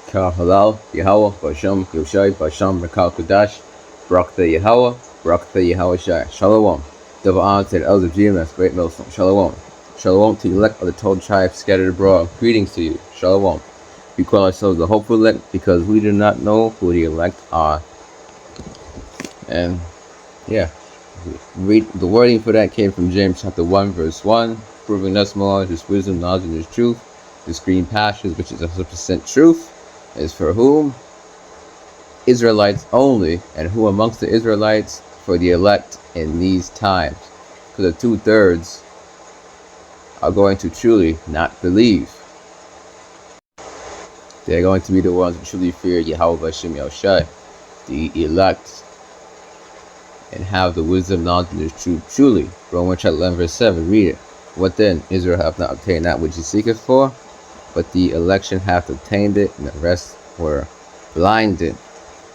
Kal Halal, Yahweh, Basham, Yoshai, Basham, Rakal Kudash, Barak the Yahweh, Barak the Yahweh Shai. Shalom. Double honor to the elders of GMS, Great Millstone. Shalom. Shalom to the elect of the 12 tribes scattered abroad. Greetings to you. Shalom. We call ourselves the hopeful elect because we do not know who the elect are. And yeah, the wording for that came from James chapter 1 verse 1, proving us more his wisdom, knowledge, and his truth. His green pastures, which is 100% truth, is for whom? Israelites only. And who amongst the Israelites? For the elect in these times. Because the 2/3 are going to truly not believe. They're going to be the ones who truly fear Yahweh Bashem Yahushai, the elect, and have the wisdom, knowledge, and the truth truly. Romans chapter 11 verse 7, read it. What then? Israel hath not obtained that which he seeketh for, but the election hath obtained it, and the rest were blinded.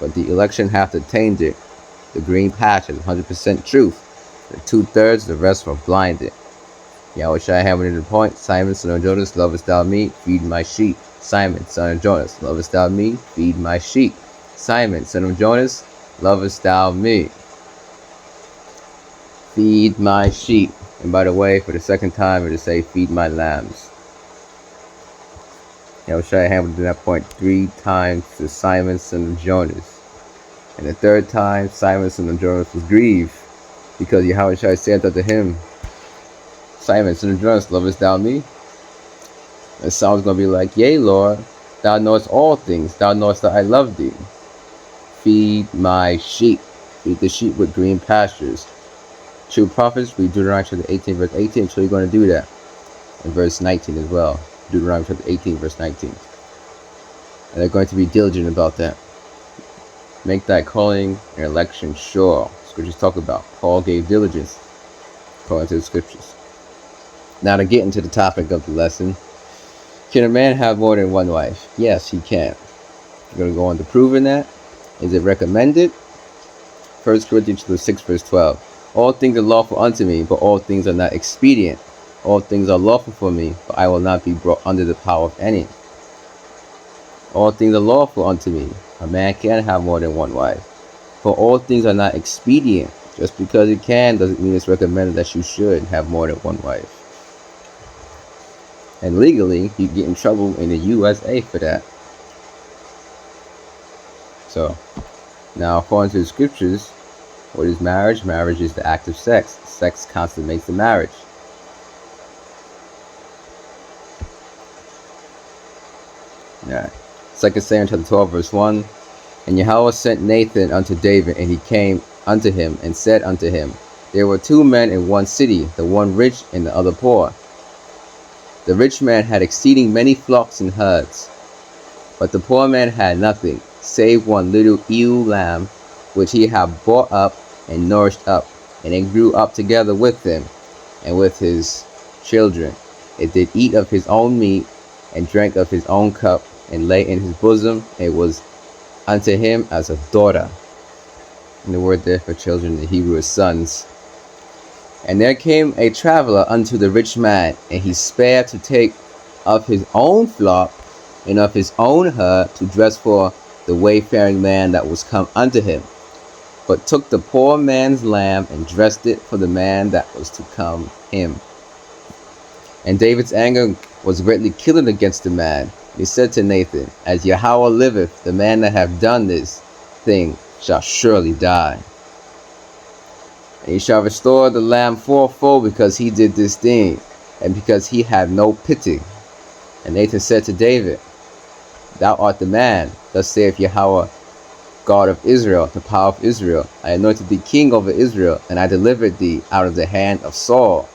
But the election hath obtained it. The green patch is 100% truth. The 2/3, the rest were blinded. Yahushua hammered the point. Simon, son of Jonas, lovest thou me? Feed my sheep. Simon, son of Jonas, lovest thou me? Feed my sheep. Simon, son of Jonas, lovest thou me? Feed my sheep. And by the way, for the second time, it will say, feed my lambs. Yahushua hammered that point 3 times to Simon, son of Jonas. And the 3rd time, Simon, son of Jonas, was grieved, because Yahushua said unto him, Simon, son of Jonas, lovest thou me? And Simon's going to be like, yea, Lord, thou knowest all things, thou knowest that I love thee. Feed my sheep. Feed the sheep with green pastures. True prophets, read Deuteronomy chapter 18, verse 18, so you're going to do that. And verse 19 as well. Deuteronomy chapter 18, verse 19. And they're going to be diligent about that. Make thy calling and election sure. Scriptures talk about. Paul gave diligence according to the scriptures. Now to get into the topic of the lesson. Can a man have more than one wife? Yes, he can. We're going to go on to proving that. Is it recommended? 1 Corinthians 6, verse 12. All things are lawful unto me, but all things are not expedient. All things are lawful for me, but I will not be brought under the power of any. All things are lawful unto me. A man can have more than one wife. For all things are not expedient. Just because it can doesn't mean it's recommended that you should have more than one wife. And legally, you get in trouble in the USA for that. So, now according to the scriptures, what is marriage? Marriage is the act of sex. Sex consummates the marriage. Alright. 2 Samuel chapter 12 verse 1. And Yahweh sent Nathan unto David, and he came unto him, and said unto him, there were 2 men in one city, the one rich and the other poor. The rich man had exceeding many flocks and herds, but the poor man had nothing, save one little ewe lamb, which he had brought up and nourished up, and it grew up together with him, and with his children. It did eat of his own meat, and drank of his own cup, and lay in his bosom. It was unto him as a daughter. And the word there for children in Hebrew is sons. And there came a traveler unto the rich man, and he spared to take of his own flock and of his own herd to dress for the wayfaring man that was come unto him, but took the poor man's lamb and dressed it for the man that was to come him. And David's anger was greatly kindled against the man. He said to Nathan, as Yahweh liveth, the man that hath done this thing shall surely die. And he shall restore the lamb fourfold, because he did this thing, and because he had no pity. And Nathan said to David, thou art the man. Thus saith Yahweh, God of Israel, the power of Israel. I anointed thee king over Israel, and I delivered thee out of the hand of Saul.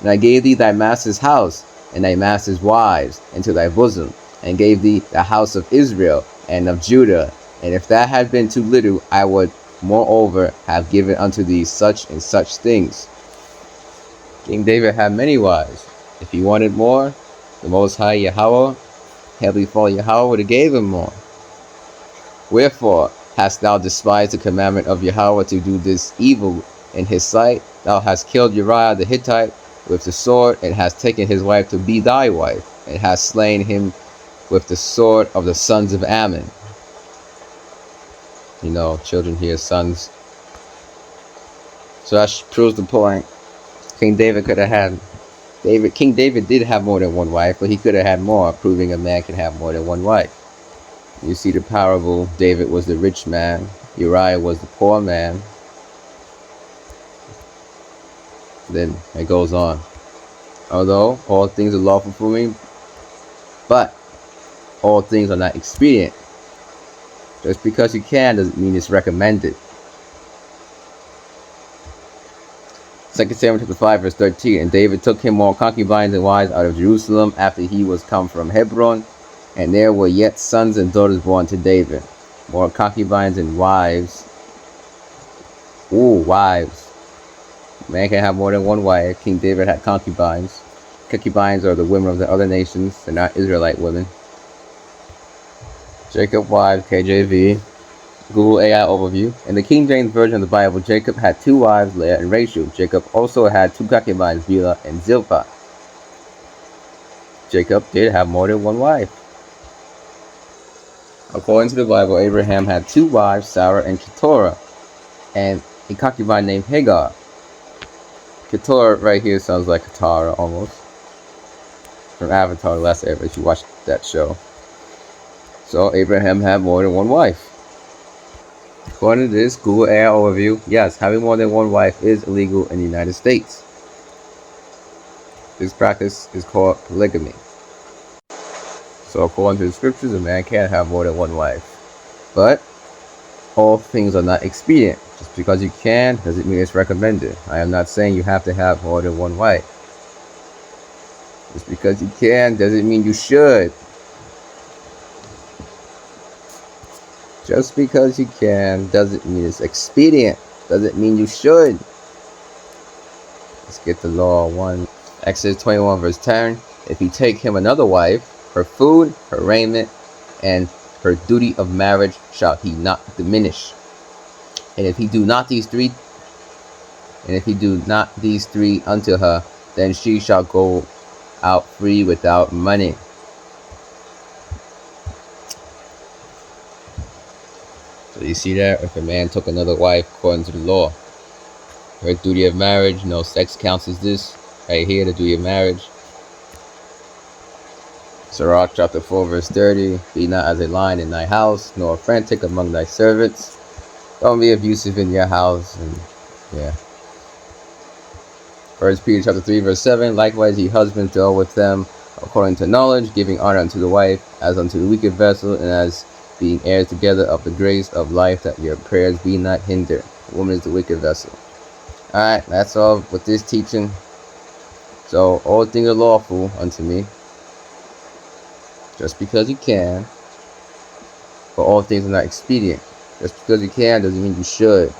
And I gave thee thy master's house, and thy master's wives, into thy bosom, and gave thee the house of Israel and of Judah. And if that had been too little, I would moreover have given unto thee such and such things. King David had many wives. If he wanted more, the Most High Yahweh, Heavenly Father Yahweh, would have gave him more. Wherefore hast thou despised the commandment of Yahweh to do this evil in his sight? Thou hast killed Uriah the Hittite with the sword, and hast taken his wife to be thy wife, and hast slain him with the sword of the sons of Ammon. You know, children here, sons. So that proves the point. King David could have had King David did have more than one wife, but he could have had more, proving a man can have more than one wife. You see the parable, David was the rich man, Uriah was the poor man. Then it goes on. Although all things are lawful for me, but all things are not expedient. Just because you can doesn't mean it's recommended. 2 Samuel chapter 5 verse 13. And David took him more concubines and wives out of Jerusalem after he was come from Hebron, and there were yet sons and daughters born to David. More concubines and wives. Ooh, wives. Man can have more than one wife. King David had concubines. Concubines are the women of the other nations. They're not Israelite women. Jacob wives, KJV. Google AI overview. In the King James Version of the Bible, Jacob had two wives, Leah and Rachel. Jacob also had two concubines, Bilhah and Zilpah. Jacob did have more than one wife. According to the Bible, Abraham had two wives, Sarah and Keturah, and a concubine named Hagar. Keturah right here sounds like Katara almost. From Avatar, The Last Airbender, if you watched that show. So Abraham had more than one wife. According to this Google AI overview, yes, having more than one wife is illegal in the United States. This practice is called polygamy. So according to the scriptures, a man can't have more than one wife. But all things are not expedient. Just because you can doesn't mean it's recommended. I am not saying you have to have more than one wife. Just because you can doesn't mean you should. Just because you can doesn't mean it's expedient. Doesn't mean you should. Let's get the law 1. Exodus 21 verse 10. If he take him another wife, her food, her raiment, and her duty of marriage shall he not diminish. And if he do not these three unto her, then she shall go out free without money. So you see that? If a man took another wife according to the law, her duty of marriage, no sex counts as this. Right here, the duty of marriage. Sirach chapter 4 verse 30. Be not as a lion in thy house, nor frantic among thy servants. Don't be abusive in your house. And yeah. 1 Peter chapter 3 verse 7. Likewise ye husbands dwell with them according to knowledge, giving honor unto the wife as unto the weaker vessel, and as being heirs together of the grace of life, that your prayers be not hindered. The woman is the wicked vessel. Alright, that's all with this teaching. So all things are lawful unto me, just because you can, but all things are not expedient. Just because you can doesn't mean you should.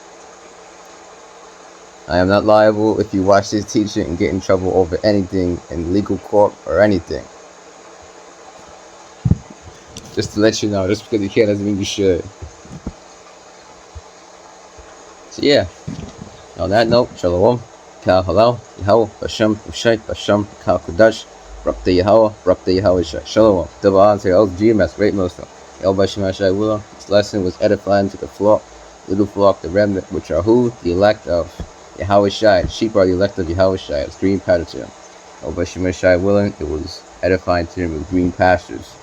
I am not liable if you watch this teaching and get in trouble over anything in legal court or anything. Just to let you know, just because you can doesn't mean you should. So yeah, on that note, Shalom, Kal Halal, Yahweh, Bashem, Ushai, Bashem, Kal Kudash, Rakta Yahweh, Rakta Yahweh Shai. Shalom. Double honor to the GMS, great Muslim. El Bashem Shai Willow. This lesson was edifying to the flock, little flock, the remnant, which are who? The elect of Yahweh Shai. Sheep are the elect of Yahweh Shai. It's green pasture. El Bashem Shai willing, it was edifying to him with green pastures.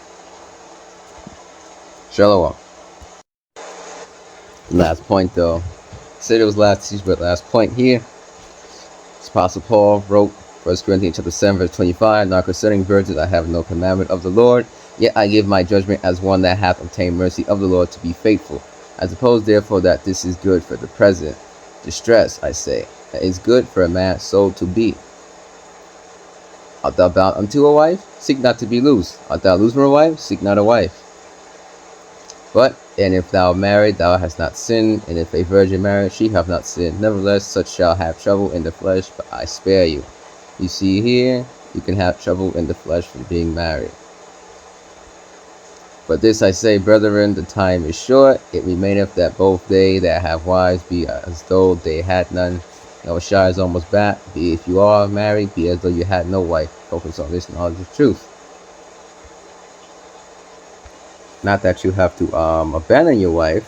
Shalom. Last point though. I said it was last teach, but last point here. Apostle Paul wrote 1 Corinthians chapter 7 verse 25. Now concerning virgins I have no commandment of the Lord, yet I give my judgment as one that hath obtained mercy of the Lord to be faithful. I suppose therefore that this is good for the present distress, I say, that is good for a man so to be. Art thou bound unto a wife? Seek not to be loose. Art thou loose from a wife? Seek not a wife. But, and if thou married, thou hast not sinned, and if a virgin married, she hath not sinned. Nevertheless, such shall have trouble in the flesh, but I spare you. You see here, you can have trouble in the flesh from being married. But this I say, brethren, the time is short. It remaineth that both they that have wives be as though they had none. Shai is almost back. Be if you are married, be as though you had no wife. Focus on this knowledge of truth. Not that you have to abandon your wife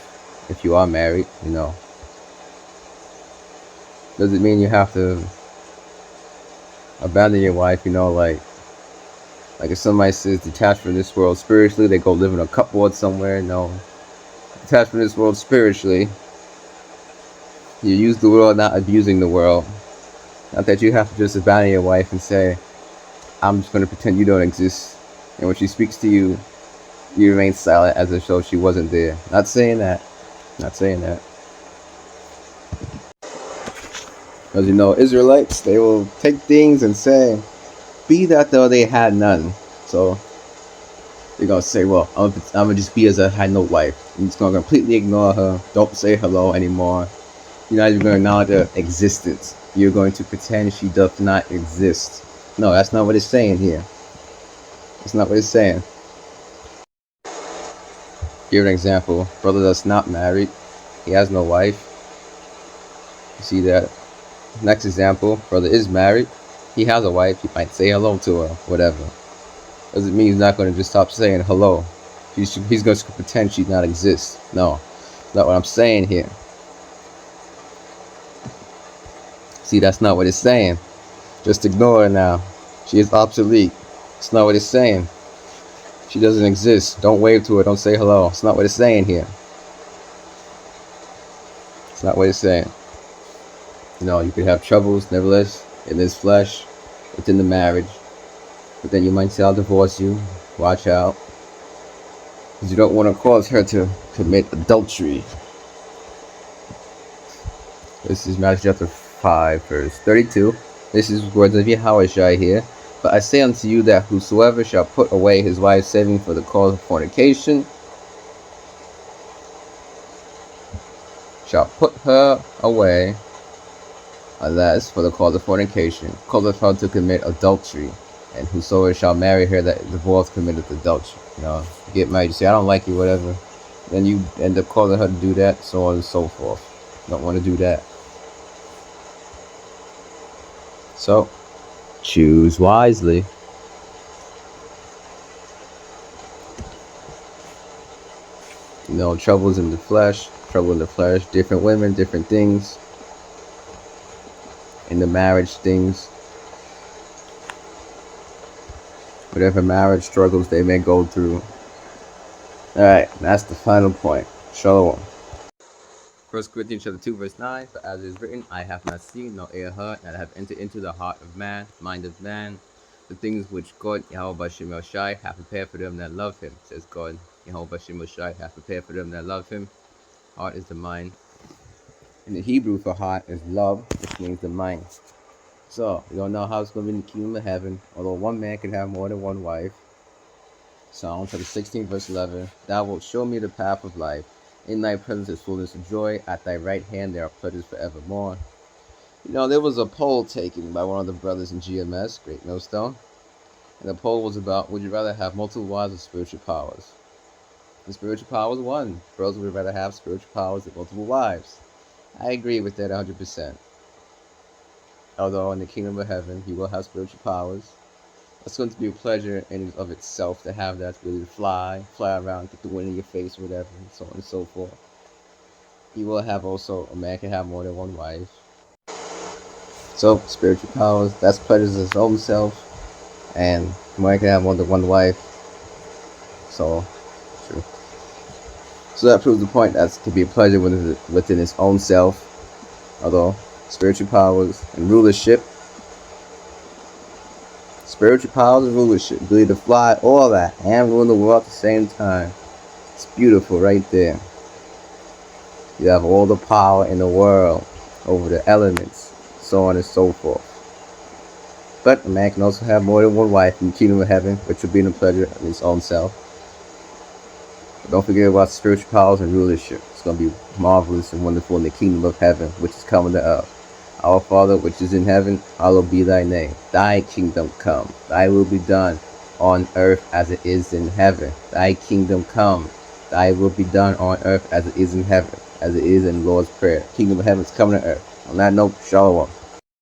if you are married. Doesn't mean you have to abandon your wife. Like if somebody says detached from this world spiritually, they go live in a cupboard somewhere. No, detached from this world spiritually, you use the world, not abusing the world. Not that you have to just abandon your wife and say, I'm just going to pretend you don't exist. And when she speaks to you, you remain silent as if though she wasn't there. Not saying that. Not saying that. Because Israelites, they will take things and say, be that though they had none. So they're going to say, well, I'm going to just be as I had no wife. I'm just going to completely ignore her. Don't say hello anymore. You're not even going to acknowledge her existence. You're going to pretend she does not exist. No, that's not what it's saying here. That's not what it's saying. Give an example. Brother that's not married. He has no wife. You see that? Next example. Brother is married. He has a wife. He might say hello to her. Whatever. Doesn't mean he's not going to just stop saying hello. He's going to pretend she not exists. No. That's not what I'm saying here. See, that's not what it's saying. Just ignore her now. She is obsolete. It's not what it's saying. She doesn't exist. Don't wave to her. Don't say hello. It's not what it's saying here. It's not what it's saying. You could have troubles, nevertheless, in this flesh, within the marriage. But then you might say, I'll divorce you. Watch out. Because you don't want to cause her to commit adultery. This is Matthew chapter 5, verse 32. This is words of Yahushua here. But I say unto you that whosoever shall put away his wife saving for the cause of fornication shall put her away, unless for the cause of fornication causeth her to commit adultery. And whosoever shall marry her that divorced committed adultery. You get married, you say, I don't like you, whatever. Then you end up causing her to do that, so on and so forth. You don't want to do that. So, choose wisely. Troubles in the flesh, different women, different things. In the marriage things. Whatever marriage struggles they may go through. Alright, that's the final point. Shalom. 1 Corinthians chapter 2, verse 9. For as it is written, I have not seen, nor ear heard, that have entered into the heart of man, mind of man, the things which God, Yahweh Bashem Yoshai, hath prepared for them that love him. Says God, Yahweh Bashem Yoshai, hath prepared for them that love him. Heart is the mind. In the Hebrew for heart is love, which means the mind. So, we don't know how it's going to be in the kingdom of heaven, although one man can have more than one wife. Psalm chapter 16, verse 11. Thou wilt show me the path of life. In thy presence is fullness of joy. At thy right hand there are pleasures forevermore. There was a poll taken by one of the brothers in GMS, Great Millstone. And the poll was about, would you rather have multiple wives or spiritual powers? The spiritual powers won. Bros would rather have spiritual powers than multiple wives. I agree with that 100%. Although in the kingdom of heaven, you will have spiritual powers. It's going to be a pleasure in and of itself to have that ability to fly around, get the wind in your face, whatever, and so on and so forth. You will have also, a man can have more than one wife. So, spiritual powers, that's pleasures of his own self, and a man can have more than one wife. So, true. So that proves the point that to be a pleasure within his own self, although spiritual powers and rulership, spiritual powers and rulership, ability to fly, all that, and rule the world at the same time. It's beautiful right there. You have all the power in the world over the elements, so on and so forth. But a man can also have more than one wife in the kingdom of heaven, which will be in the pleasure of his own self. But don't forget about spiritual powers and rulership. It's going to be marvelous and wonderful in the kingdom of heaven, which is coming to earth. Our Father, which is in heaven, hallowed be thy name. Thy kingdom come. Thy will be done on earth as it is in heaven. Thy kingdom come. Thy will be done on earth as it is in heaven, as it is in the Lord's Prayer. Kingdom of heaven is coming to earth. On that note, shalom.